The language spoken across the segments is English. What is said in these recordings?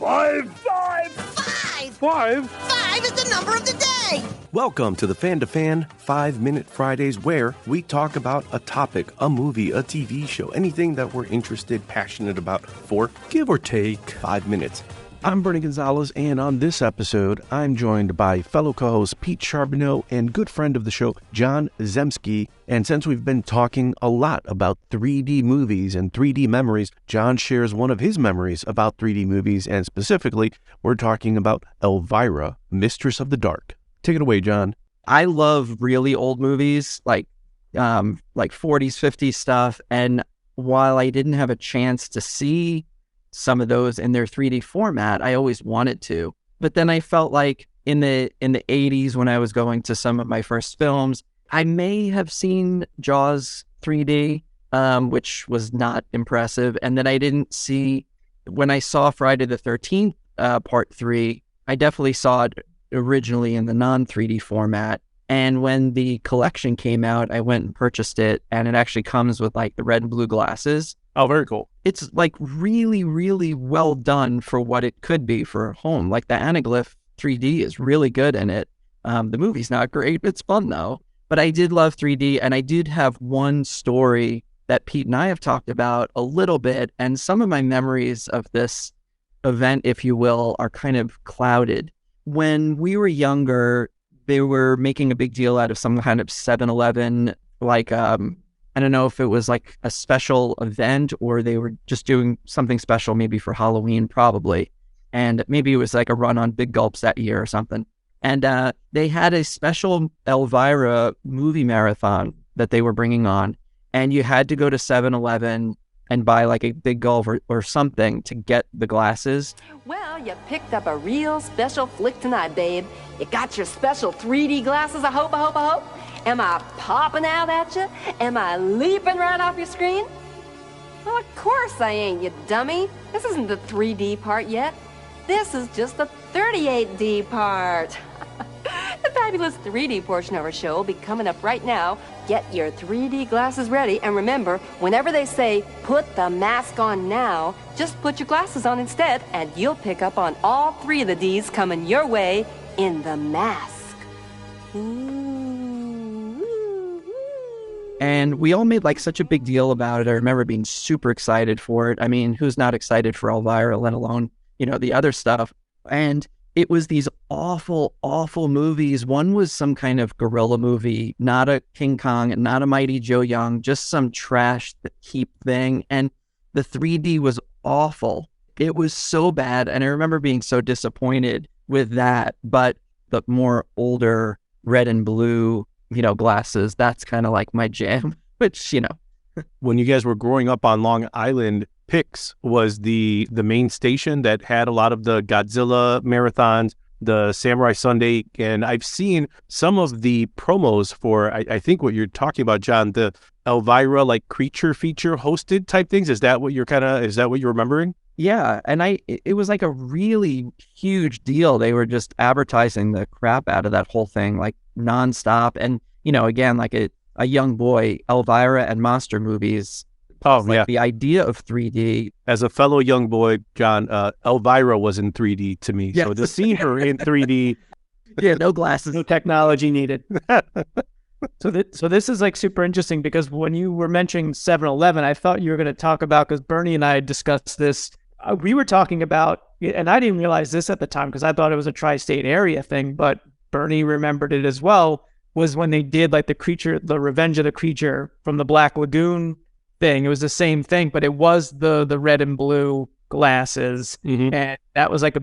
Five. Five is the number of the day. Welcome to the Fan2Fan 5-Minute Fridays, where we talk about a topic, a movie, a TV show, anything that we're interested, passionate about for, give or take, 5 minutes. I'm Bernie Gonzalez, and on this episode, I'm joined by fellow co-host Pete Charbonneau and good friend of the show, John Zemski. And since we've been talking a lot about 3D movies and 3D memories, John shares one of his memories about 3D movies, and specifically, we're talking about Elvira, Mistress of the Dark. Take it away, John. I love really old movies, like 40s, 50s stuff, and while I didn't have a chance to see some of those in their 3D format, I always wanted to. But then I felt like in the 80s, when I was going to some of my first films, I may have seen Jaws 3D, which was not impressive. And then I didn't see, when I saw Friday the 13th Part 3, I definitely saw it originally in the non-3D format. And when the collection came out, I went and purchased it, and it actually comes with like the red and blue glasses. Oh, very cool. It's like really, really well done for what it could be for home. Like the Anaglyph 3D is really good in it. The movie's not great. It's fun though. But I did love 3D, and I did have one story that Pete and I have talked about a little bit, and some of my memories of this event, if you will, are kind of clouded. When we were younger, they were making a big deal out of some kind of 7-Eleven, like, I don't know if it was like a special event or they were just doing something special, maybe for Halloween, probably. And maybe it was like a run on Big Gulps that year or something. And they had a special Elvira movie marathon that they were bringing on. And you had to go to 7-Eleven and buy like a Big Gulp or something to get the glasses. Well, you picked up a real special flick tonight, babe. You got your special 3D glasses, I hope. Am I popping out at you? Am I leaping right off your screen? Well, of course I ain't, you dummy. This isn't the 3D part yet. This is just the 38D part. The fabulous 3D portion of our show will be coming up right now. Get your 3D glasses ready, and remember, whenever they say, put the mask on now, just put your glasses on instead, and you'll pick up on all 3 of the Ds coming your way in the mask. And we all made like such a big deal about it. I remember being super excited for it. I mean, who's not excited for Elvira, let alone, the other stuff. And it was these awful, awful movies. One was some kind of gorilla movie, not a King Kong, not a Mighty Joe Young, just some trash heap thing. And the 3D was awful. It was so bad. And I remember being so disappointed with that. But the more older red and blue glasses, that's kind of like my jam, which, When you guys were growing up on Long Island, Pix was the main station that had a lot of the Godzilla marathons, the Samurai Sunday, and I've seen some of the promos for, I think what you're talking about, John, the Elvira, like creature feature hosted type things. Is that what you're remembering? Yeah, and it was like a really huge deal. They were just advertising the crap out of that whole thing, like nonstop. And, again, like a young boy, Elvira and monster movies. Oh, yeah. The idea of 3D. As a fellow young boy, John, Elvira was in 3D to me. Yeah. So to see her in 3D. Yeah, no glasses. No technology needed. So this is like super interesting, because when you were mentioning 7-Eleven, I thought you were going to talk about, because Bernie and I had discussed this. We were talking about, and I didn't realize this at the time because I thought it was a tri-state area thing, but Bernie remembered it as well, was when they did like the Revenge of the Creature from the Black Lagoon thing. It was the same thing, but it was the red and blue glasses. Mm-hmm. And that was like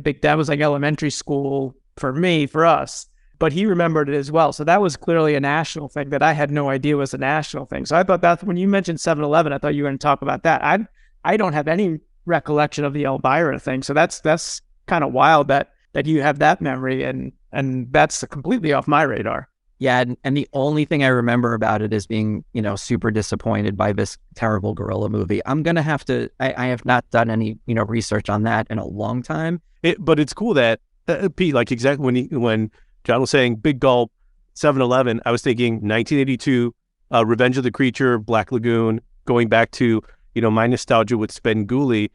elementary school for us. But he remembered it as well. So that was clearly a national thing that I had no idea was a national thing. So I thought that when you mentioned 7-Eleven, I thought you were going to talk about that. I don't have any recollection of the Elvira thing. So that's kind of wild that you have that memory, and that's completely off my radar. Yeah, and the only thing I remember about it is being, super disappointed by this terrible gorilla movie. I'm going to have to, I have not done any, research on that in a long time. But it's cool that, Pete, like exactly when John was saying Big Gulp, 7-Eleven, I was thinking 1982, Revenge of the Creature, Black Lagoon, going back to, my nostalgia with Spenguli.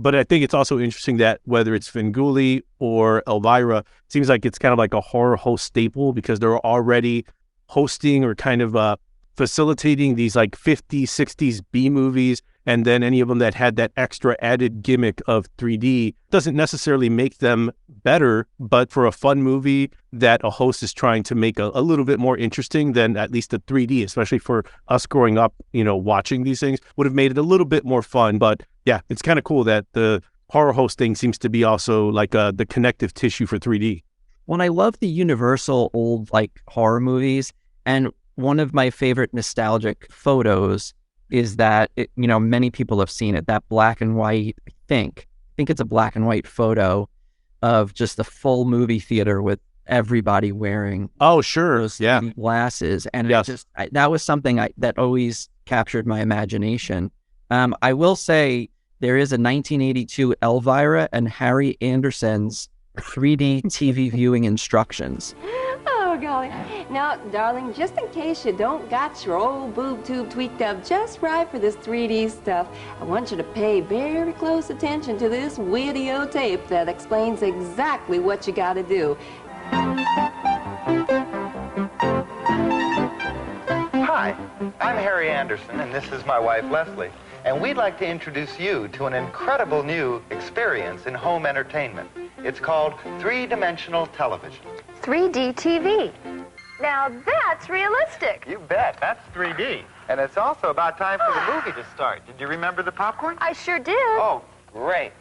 But I think it's also interesting that whether it's Svengoolie or Elvira, it seems like it's kind of like a horror host staple because they're already hosting or kind of facilitating these like 50s, 60s B movies. And then any of them that had that extra added gimmick of 3D doesn't necessarily make them better, but for a fun movie that a host is trying to make a little bit more interesting than at least the 3D, especially for us growing up, watching these things, would have made it a little bit more fun. But yeah, it's kind of cool that the horror hosting seems to be also like the connective tissue for 3D. Well, I love the Universal old like horror movies, and one of my favorite nostalgic photos is that many people have seen it, that black and white, I think it's a black and white photo of just the full movie theater with everybody wearing those glasses. And yes. That was something that always captured my imagination. I will say there is a 1982 Elvira and Harry Anderson's 3D TV viewing instructions. Oh, golly. Now, darling, just in case you don't got your old boob tube tweaked up just right for this 3D stuff, I want you to pay very close attention to this videotape that explains exactly what you got to do. Hi, I'm Harry Anderson, and this is my wife, Leslie. And we'd like to introduce you to an incredible new experience in home entertainment. It's called three-dimensional television. 3D TV. Now that's realistic. You bet. That's 3D. And it's also about time for the movie to start. Did you remember the popcorn? I sure did. Oh, great.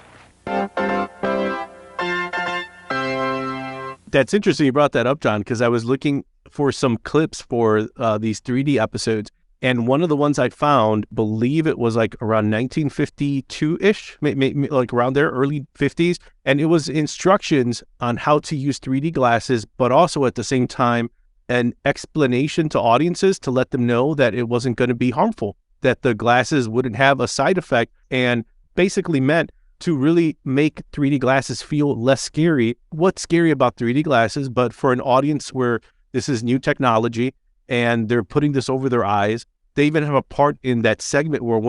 That's interesting you brought that up, John, because I was looking for some clips for these 3D episodes. And one of the ones I found, believe it was like around 1952-ish, like around there, early 50s. And it was instructions on how to use 3D glasses, but also at the same time, an explanation to audiences to let them know that it wasn't going to be harmful, that the glasses wouldn't have a side effect, and basically meant to really make 3D glasses feel less scary. What's scary about 3D glasses, but for an audience where this is new technology, and they're putting this over their eyes. They even have a part in that segment where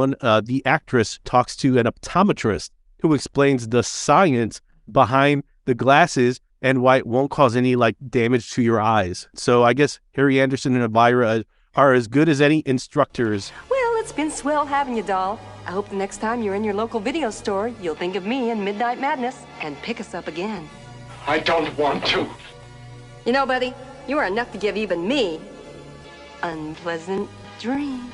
the actress talks to an optometrist who explains the science behind the glasses and why it won't cause any like damage to your eyes. So I guess Harry Anderson and Elvira are as good as any instructors. Well, it's been swell having you, doll. I hope the next time you're in your local video store, you'll think of me and Midnight Madness and pick us up again. I don't want to. You know, buddy, you are enough to give even me unpleasant dreams.